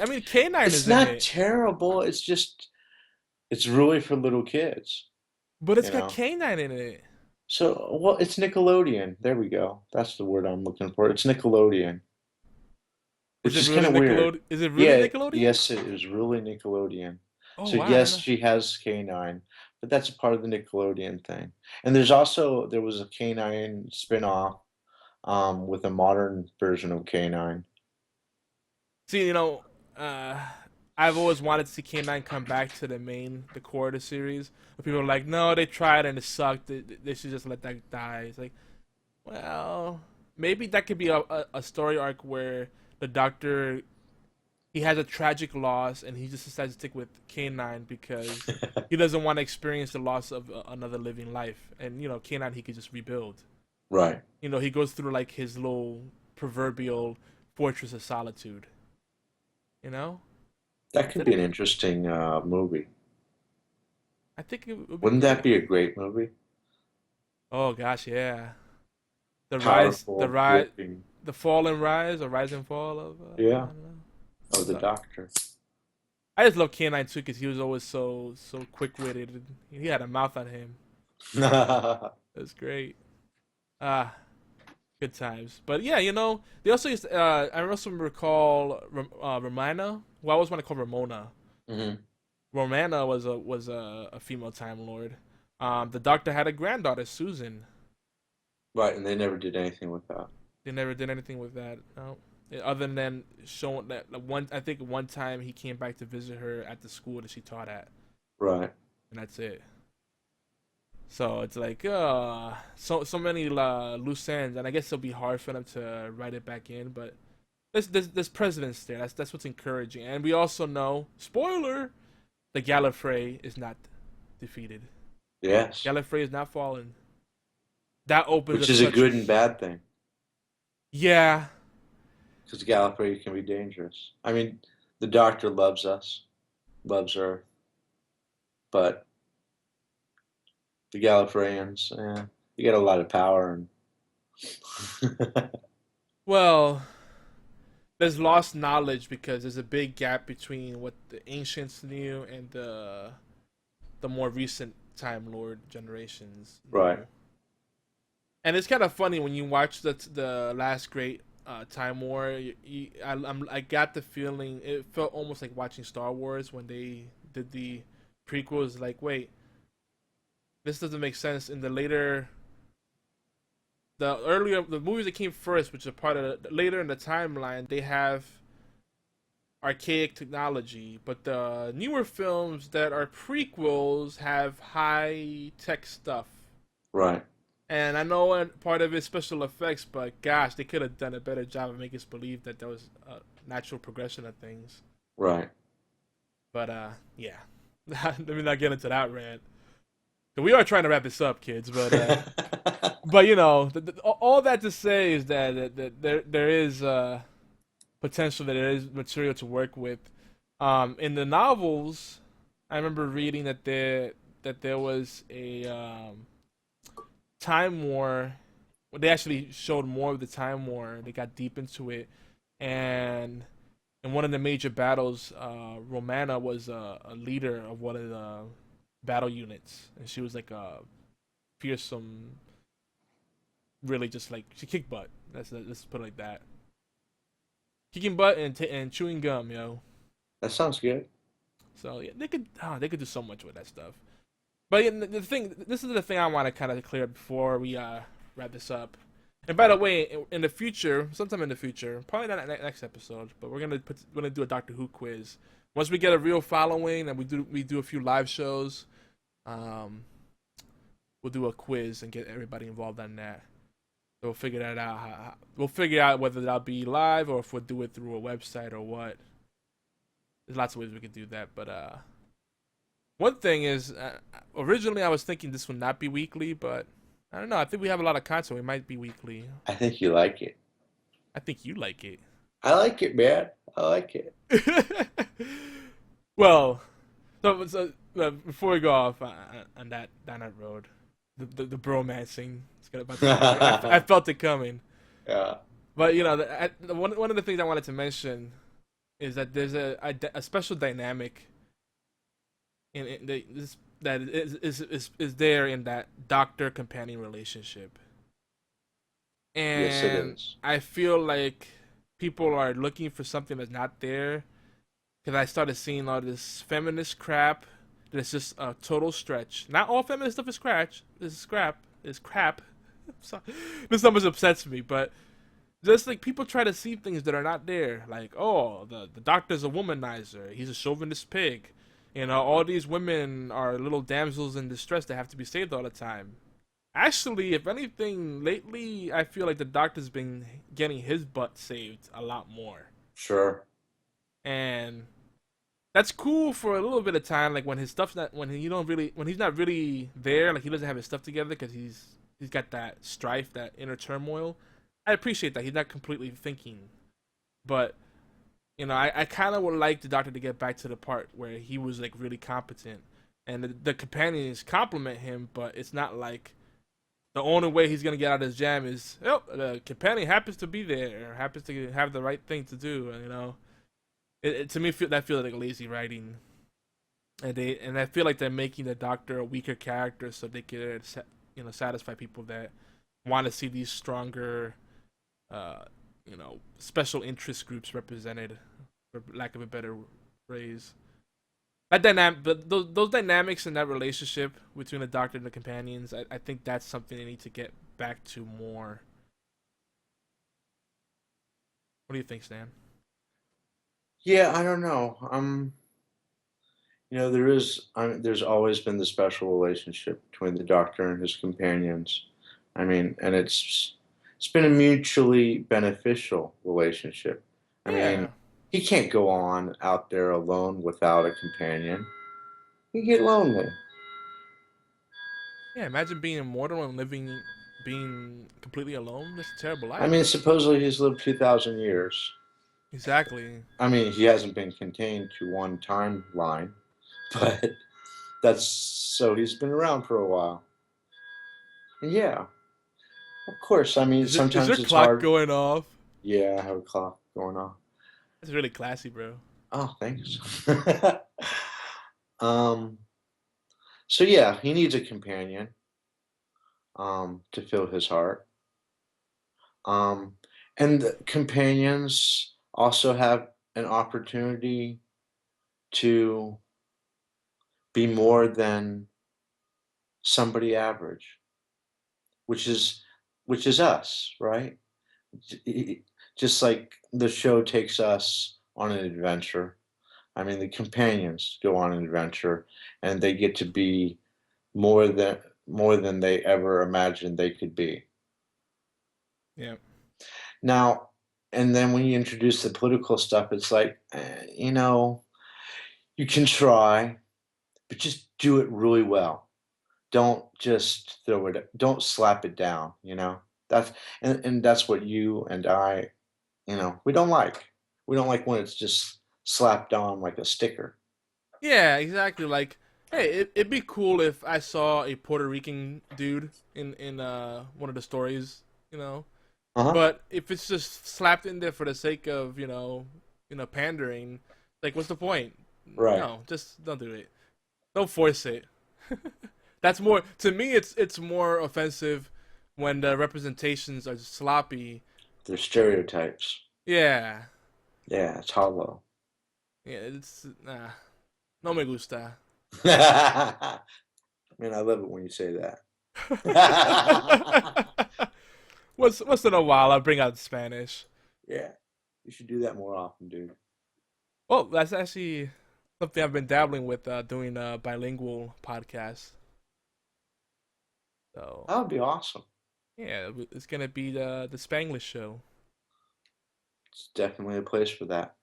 I mean, K9 It's is in not it, terrible. It's just it's really for little kids, but it's you got know. K9 in it. So, well, it's Nickelodeon. There we go. That's the word I'm looking for. It's Nickelodeon, Is which it is kind really of weird. Nickelodeon? Is it really Yeah, Nickelodeon? yes, it is really Nickelodeon. Oh So wow, I didn't yes, know. she has K9, but that's a part of the Nickelodeon thing. And there was a K9 spin-off with a modern version of K9. See, uh, I've always wanted to see K9 come back to the core of the series. But people are like, no, they tried and it sucked. They should just let that die. It's like, well, maybe that could be a story arc where the Doctor he has a tragic loss and he just decides to stick with K9 because he doesn't want to experience the loss of another living life. And K9 he could just rebuild. Right. He goes through like his little proverbial fortress of solitude. You know, That could instead be of an interesting movie. I think it would be Wouldn't that great. be a great movie? Oh gosh, yeah. The rise, the Powerful, rise, gripping. the fall and rise, or rise and fall of I Yeah, don't know. of the Doctor. I just love K9 too because he was always so quick witted. He had a mouth on him. It was great. Ah, good times. But yeah, they also used. I also recall Romana. Well, I always want to call Ramona. Hmm. Romana was a female Time Lord. The Doctor had a granddaughter, Susan. Right, and they never did anything with that. They never did anything with that. No. Other than showing that one, I think one time he came back to visit her at the school that she taught at, Right. and that's it. So it's like, so many loose ends, and I guess it'll be hard for them to write it back in. But there's presidents there. That's what's encouraging, and we also know, spoiler, the Gallifrey is not defeated. Yes. Gallifrey is not fallen. That opens Which up is a such. good and bad thing, Yeah, because Gallifrey can be dangerous. I mean, the Doctor loves us, loves Earth, but the Gallifreyans, you get a lot of power and well, there's lost knowledge because there's a big gap between what the ancients knew and the more recent Time Lord generations right. knew. And it's kind of funny when you watch the last great Time War. I got the feeling it felt almost like watching Star Wars when they did the prequels. Like, wait, this doesn't make sense. In the movies that came first, which are part of later in the timeline, they have archaic technology, but the newer films that are prequels have high tech stuff. Right. And I know part of it's special effects, but gosh, they could have done a better job of making us believe that there was a natural progression of things. Right. But yeah, let me not get into that rant. We are trying to wrap this up, kids. But all that to say is that there is potential, that there is material to work with. In the novels, I remember reading that there was a time war. Well, they actually showed more of the time war. They got deep into it, and in one of the major battles, Romana was a leader of one of the battle units, and she was like a fearsome, really just like she kicked butt. Let's put it like that. Kicking butt and chewing gum, yo. That sounds good. So yeah, they could do so much with that stuff. But yeah, the thing, this is the thing I want to kind of clear up before we wrap this up. And by the way, in the future, sometime in the future, probably not next episode, but we're gonna do a Doctor Who quiz. Once we get a real following and we do a few live shows, um, we'll do a quiz and get everybody involved on that. So we'll figure that out. We'll figure out whether that'll be live or if we'll do it through a website or what. There's lots of ways we could do that, but one thing is, originally I was thinking this would not be weekly, but I don't know. I think we have a lot of content. We might be weekly. I think you like it. I think you like it. I like it, man. I like it. Well, before we go off on that down that road, the bromancing, it's gonna about to start. I felt it coming. Yeah. But one of the things I wanted to mention is that there's a special dynamic in this that is there in that doctor companion relationship, Yes, it and is. I feel like people are looking for something that's not there because I started seeing all this feminist crap that's just a total stretch. Not all feminist stuff is scratch. This is crap. Is crap. So, this so much upsets me, but just like people try to see things that are not there. Like, oh, the doctor's a womanizer. He's a chauvinist pig. You know, all these women are little damsels in distress that have to be saved all the time. Actually, if anything, lately I feel like the doctor's been getting his butt saved a lot more. Sure. And that's cool for a little bit of time, like when his stuff's not when he don't really when he's not really there, like he doesn't have his stuff together because he's got that strife, that inner turmoil. I appreciate that he's not completely thinking, but you know, I kind of would like the doctor to get back to the part where he was like really competent, and the companions compliment him, but it's not like the only way he's gonna get out of his jam is, oh, the companion happens to be there, or happens to have the right thing to do, you know. To me, that feels like lazy writing, and I feel like they're making the Doctor a weaker character so they could satisfy people that want to see these stronger, uh, special interest groups represented, for lack of a better phrase. That dynamic, but those dynamics in that relationship between the Doctor and the companions, I think that's something they need to get back to more. What do you think, Stan? Yeah, I don't know. There's always been the special relationship between the Doctor and his companions. I mean, and it's been a mutually beneficial relationship. I mean, Yeah, he can't go on out there alone without a companion. He get lonely. yeah. Imagine being immortal and being completely alone. That's a terrible I life. mean, supposedly he's lived 2,000 years. Exactly. I mean, he hasn't been contained to one timeline, but that's so he's been around for a while. And yeah, of course. I mean, Is your sometimes it's clock hard. going off? Yeah, I have a clock going on. That's really classy, bro. Oh, thanks. um, so yeah, he needs a companion to fill his heart. Um, and the companions also have an opportunity to be more than somebody average, which is which is us, right? Just like the show takes us on an adventure. I mean, the companions go on an adventure, and they get to be more than more than they ever imagined they could be. Yeah. Now, and then when you introduce the political stuff, it's like, you can try, but just do it really well. Don't just throw it. Don't slap it down. That's and that's what you and I, we don't like. We don't like when it's just slapped on like a sticker. Yeah, exactly. Like, hey, it'd be cool if I saw a Puerto Rican dude in one of the stories, you know. Uh huh. But if it's just slapped in there for the sake of pandering, like, what's the point? Right. No, just don't do it. Don't force it. That's more to me. It's more offensive when the representations are sloppy. They're stereotypes. Yeah, Yeah, it's hollow. yeah. It's no me gusta. Man, I love it when you say that. Once in a while, I bring out Spanish. Yeah, you should do that more often, dude. Well, that's actually something I've been dabbling with, doing a bilingual podcast. So That would be awesome. yeah, it's gonna be the Spanglish show. It's definitely a place for that.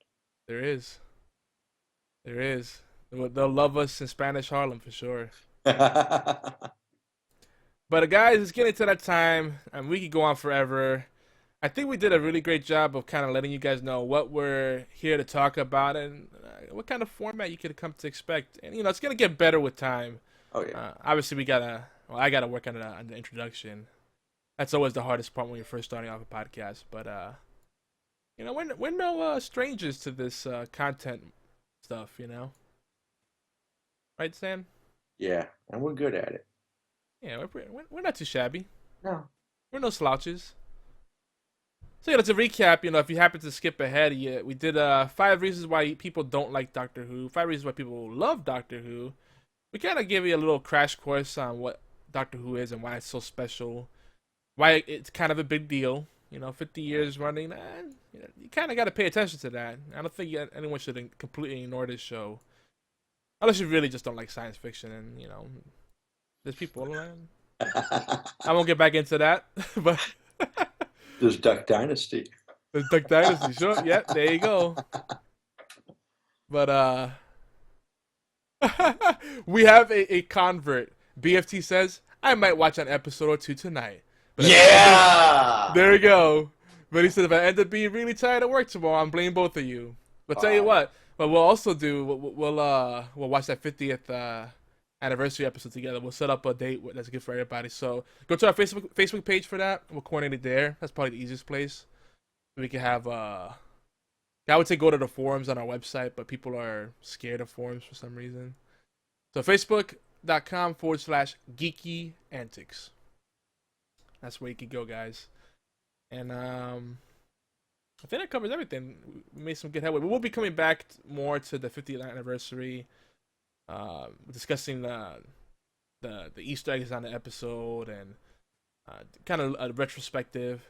There is, there is. They'll love us in Spanish Harlem for sure. But guys, it's getting to that time, and we could go on forever. I think we did a really great job of kind of letting you guys know what we're here to talk about and what kind of format you could come to expect. And it's gonna get better with time. Oh yeah. Obviously, I gotta work on the introduction. That's always the hardest part when you're first starting off a podcast. But You know, we're no strangers to this content stuff. You know, right, Stan? Yeah, and we're good at it. Yeah, we're not too shabby. No. We're no slouches. So yeah, to recap, you know, if you happen to skip ahead, yeah, we did 5 reasons why people don't like Doctor Who, 5 reasons why people love Doctor Who. We kind of give you a little crash course on what Doctor Who is and why it's so special, why it's kind of a big deal. You know, 50 years running, you know, you kind of got to pay attention to that. I don't think anyone should completely ignore this show, unless you really just don't like science fiction. And you know, there's people. I won't get back into that, but There's Duck Dynasty. there's Duck Dynasty. Sure, yeah, there you go. But we have a convert. BFT says I might watch an episode or two tonight. But Yeah. there we go. But he said if I end up being really tired at work tomorrow, I'm blaming both of you. But tell you what, what we'll also do, we'll watch that 50th anniversary episode together. We'll set up a date that's good for everybody. So go to our Facebook page for that. We'll coordinate it there. That's probably the easiest place. We can have I would say go to the forums on our website, but people are scared of forums for some reason. So facebook.com/geeky antics. That's where you can go, guys. And I think that covers everything. We made some good headway. We will be coming back more to the 50th anniversary, discussing the Easter eggs on the episode and kind of a retrospective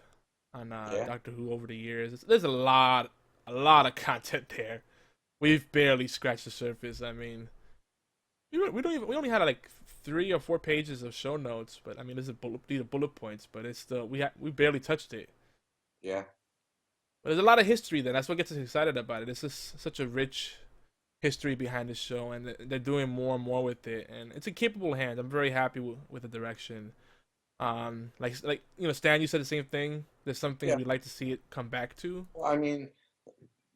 on Doctor Who over the years. There's a lot of content there. We've barely scratched the surface. I mean, we only had like 3 or 4 pages of show notes, but I mean, these are bullet points, but it's still we barely touched it. Yeah. But there's a lot of history there. That's what gets us excited about it. It's just such a rich history behind the show, and they're doing more and more with it, and it's in capable hands. I'm very happy with the direction. Like you know, Stan, you said the same thing. There's something we'd like to see it come back to. Well, I mean,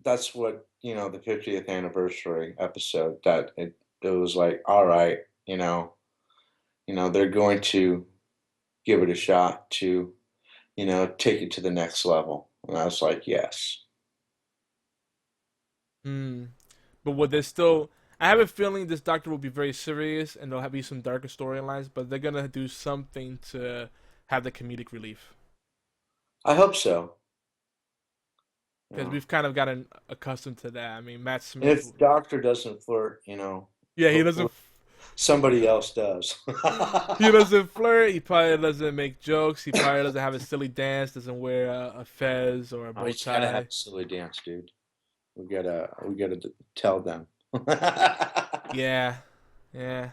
that's what, the 50th anniversary episode, that it was like, all right, they're going to give it a shot to, take it to the next level. And I was like, yes. But would there still? I have a feeling this Doctor will be very serious, and there'll be some darker storylines. But they're gonna do something to have the comedic relief. I hope so. Because we've kind of gotten accustomed to that. I mean, Matt And Smith. if Doctor doesn't flirt, Yeah, he doesn't. somebody else does. He doesn't flirt. He probably doesn't make jokes. He probably doesn't have a silly dance. Doesn't wear a fez or a bow He's gotta have tie. a silly dance, dude. We gotta tell them. Yeah, yeah.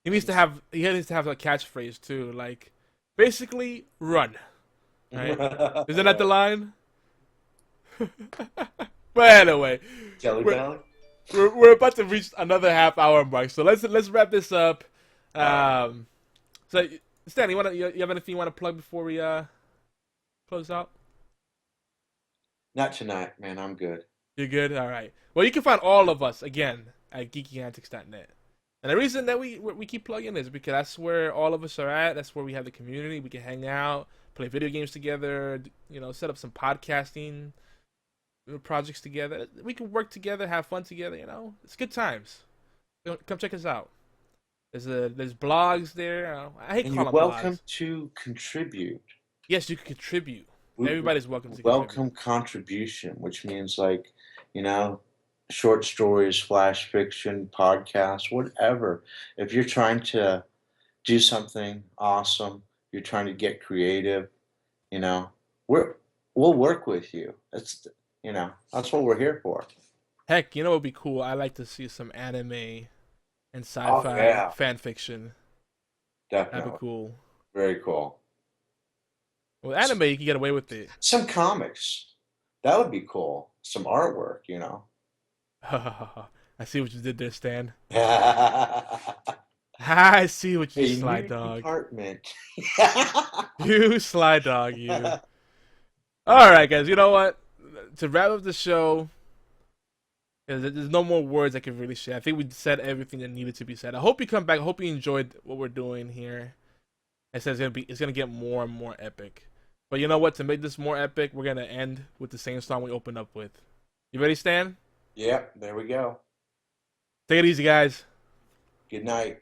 He needs to have. He needs to have a catchphrase too. Like, basically, run. Right? Isn't that the line? But anyway, Jelly Belly? we're about to reach another half-hour mark, so let's wrap this up. So Stan, you have anything you want to plug before we close out? Not tonight, man. I'm good. You're good. All right. Well, you can find all of us again at geekyantics.net. And the reason that we keep plugging is because that's where all of us are at. That's where we have the community. We can hang out, play video games together. Set up some podcasting projects together. We can work together, have fun together. It's good times. Come check us out. There's blogs there. I hate And calling you're them welcome blogs. to contribute. Yes, you can contribute. Everybody's welcome to Welcome contribute. contribution, which means like, short stories, flash fiction, podcasts, whatever. If you're trying to do something awesome, you're trying to get creative, we'll work with you. That's what we're here for. Heck, what would be cool? I like to see some anime and sci-fi fan fiction. That'd Definitely. be cool. Very cool. With anime, you can get away with it. Some comics. That would be cool. Some artwork, I see what you did there, Stan. A I see what you new sly dog. department. You sly dog, you. All right, guys. You know what? To wrap up the show, there's no more words I can really say. I think we said everything that needed to be said. I hope you come back. I hope you enjoyed what we're doing here. It says it's gonna get more and more epic. But you know what? To make this more epic, we're gonna end with the same song we opened up with. You ready, Stan? Yep, there we go. Take it easy, guys. Good night.